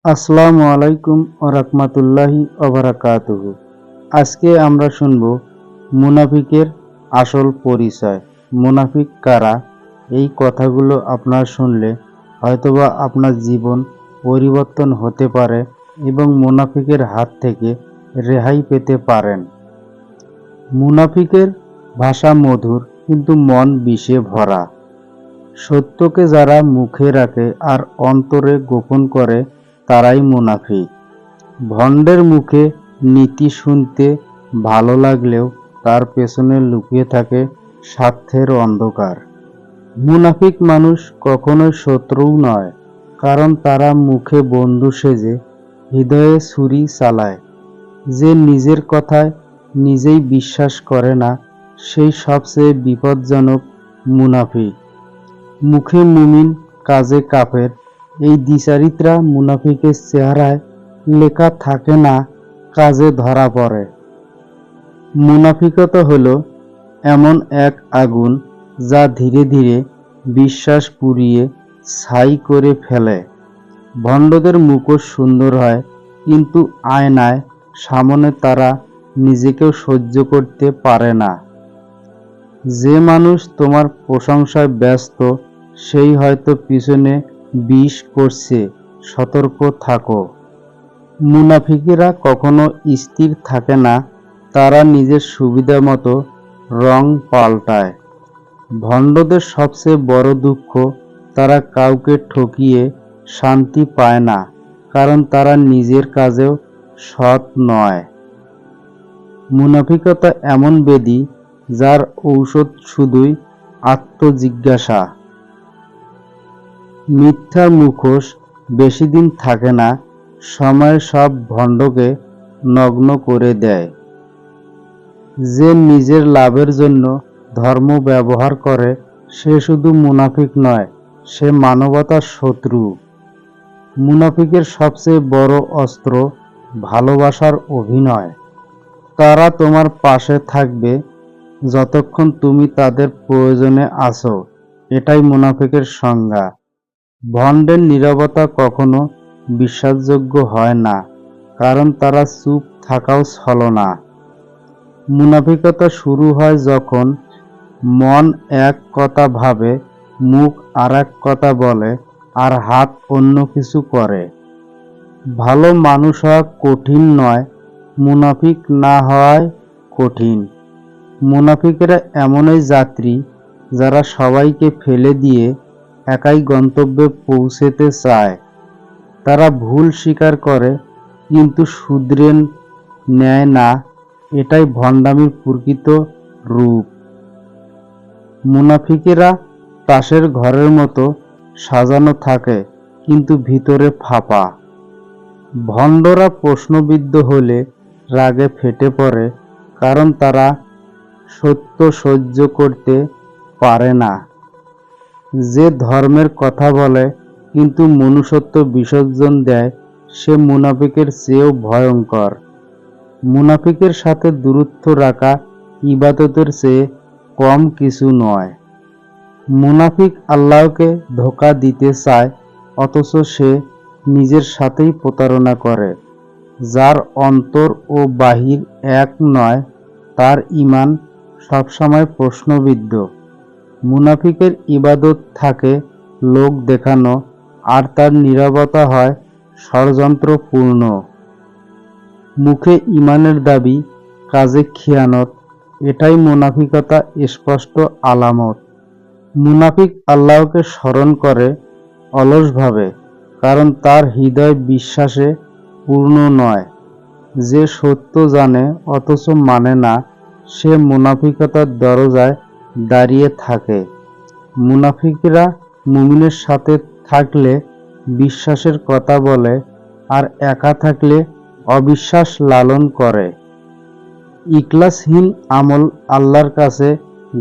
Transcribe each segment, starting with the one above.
আসসালামু আলাইকুম ওয়া রাহমাতুল্লাহি ওয়া বারাকাতুহু। আজকে আমরা শুনব মুনাফিকের আসল পরিচয়। মুনাফিক কারা? এই কথাগুলো আপনার শুনলে হয়তোবা আপনার জীবন পরিবর্তন হতে পারে এবং মুনাফিকের হাত থেকে রেহাই পেতে পারেন। মুনাফিকের ভাষা মধুর কিন্তু মন বিষে ভরা। সত্যকে যারা মুখে রাখে আর অন্তরে গোপন করে তারাই মুনাফিক। ভণ্ডের মুখে নীতি শুনতে ভালো লাগলেও তার পেছনে লুকিয়ে থাকে স্বার্থের অন্ধকার। মুনাফিক মানুষ কখনোই শত্রু নয়, কারণ তারা মুখে বন্ধু সেজে হৃদয়ে ছুরি চালায়। যে নিজের কথায় নিজেই বিশ্বাস করে না, সেই সবচেয়ে বিপজ্জনক মুনাফিক। মুখে মুমিন, কাজে কাফের, এই দ্বিচারিত্রা মুনাফিকের চেহারায় লেখা থাকে না, কাজে ধরা পড়ে। মুনাফিকতা হলো এমন এক আগুন যা ধীরে ধীরে বিশ্বাস পুড়িয়ে ছাই করে ফেলে। ভণ্ডদের মুখোশ সুন্দর হয়, কিন্তু আয়নায় সামনে তারা নিজেকেও সহ্য করতে পারে না। যে মানুষ তোমার প্রশংসায় ব্যস্ত, সেই হয়তো পিছনে বিষ করছে, সতর্ক থাকো। মুনাফিকেরা কখনো স্থির থাকে না, তারা নিজের সুবিধা মতো রং পাল্টায়। ভণ্ডদের সবচেয়ে বড় দুঃখ, তারা কাউকে ঠকিয়ে শান্তি পায় না, কারণ তারা নিজের কাজেও সৎ নয়। মুনাফিকতা এমন ব্যাধি যার ঔষধ শুধুই আত্মজিজ্ঞাসা। মিথ্যার মুখোশ বেশি দিন থাকে না, সময় সব ভণ্ডকে নগ্ন করে দেয়। যে নিজের লাভের জন্য ধর্ম ব্যবহার করে, সে শুধু মুনাফিক নয়, সে মানবতার শত্রু। মুনাফিকের সবচেয়ে বড় অস্ত্র ভালোবাসার অভিনয়। তারা তোমার পাশে থাকবে যতক্ষণ তুমি তাদের প্রয়োজনে আছো, এটাই মুনাফিকের সংজ্ঞা। ভণ্ডের নীরবতা কখনো বিশ্বাসযোগ্য হয় না, কারণ তারা চুপ থাকাও ছলনা। মুনাফিকতা শুরু হয় যখন মন এক কথা ভাবে, মুখ আর এক কথা বলে, আর হাত অন্য কিছু করে। ভালো মানুষ হওয়া কঠিন নয়, মুনাফিক না হওয়াই কঠিন। মুনাফিকেরা এমনই যাত্রী যারা সবাইকে ফেলে দিয়ে একাই গন্তব্যে পৌঁছতে চায়। তারা ভুল স্বীকার করে কিন্তু শুধরে নেয় না, এটাই ভণ্ডামির প্রকৃত রূপ। মুনাফিকেরা তাসের ঘরের মতো সাজানো থাকে, কিন্তু ভিতরে ফাঁপা। ভণ্ডরা প্রশ্নবিদ্ধ হলে রাগে ফেটে পড়ে, কারণ তারা সত্য সহ্য করতে পারে না। যে ধর্মের কথা বলে কিন্তু মনুষ্যত্ব বিসর্জন দেয়, সে মুনাফিকের চেয়েও ভয়ঙ্কর। মুনাফিকের সাথে দূরত্ব রাখা ইবাদতের চেয়ে কম কিছু নয়। মুনাফিক আল্লাহকে ধোঁকা দিতে চায়, অথচ সে নিজের সাথেই প্রতারণা করে। যার অন্তর ও বাহির এক নয়, তার ঈমান সবসময় প্রশ্নবিদ্ধ। মুনাফিকের ইবাদত থাকে লোক দেখানো, আর তার নীরবতা হয় ষড়যন্ত্রপূর্ণ। মুখে ঈমানের দাবি, কাজে খিয়ানত, এটাই মুনাফিকতা স্পষ্ট আলামত। মুনাফিক আল্লাহকে স্মরণ করে অলসভাবে, কারণ তার হৃদয় বিশ্বাসে পূর্ণ নয়। যে সত্য জানে অথচ মানে না, সে মুনাফিকতার দরজায় দাঁড়িয়ে থাকে। মুনাফিকরা মুমিনের সাথে থাকলে বিশ্বাসের কথা বলে, আর একা থাকলে অবিশ্বাস লালন করে। ইখলাসহীন আমল আল্লাহর কাছে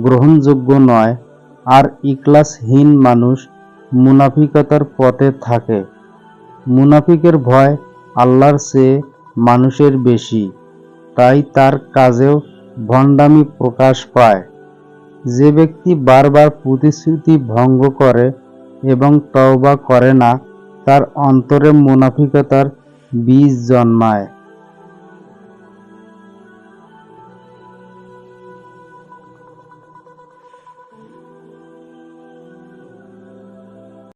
গ্রহণযোগ্য নয়, আর ইখলাসহীন মানুষ মুনাফিকতার পথে থাকে। মুনাফিকের ভয় আল্লাহর চেয়ে মানুষের বেশি, তাই তার কাজেও ভণ্ডামি প্রকাশ পায়। যে ব্যক্তি বারবার প্রতিশ্রুতি ভঙ্গ করে এবং তওবা করে না, তার অন্তরে মুনাফিকতার বীজ জন্মায়।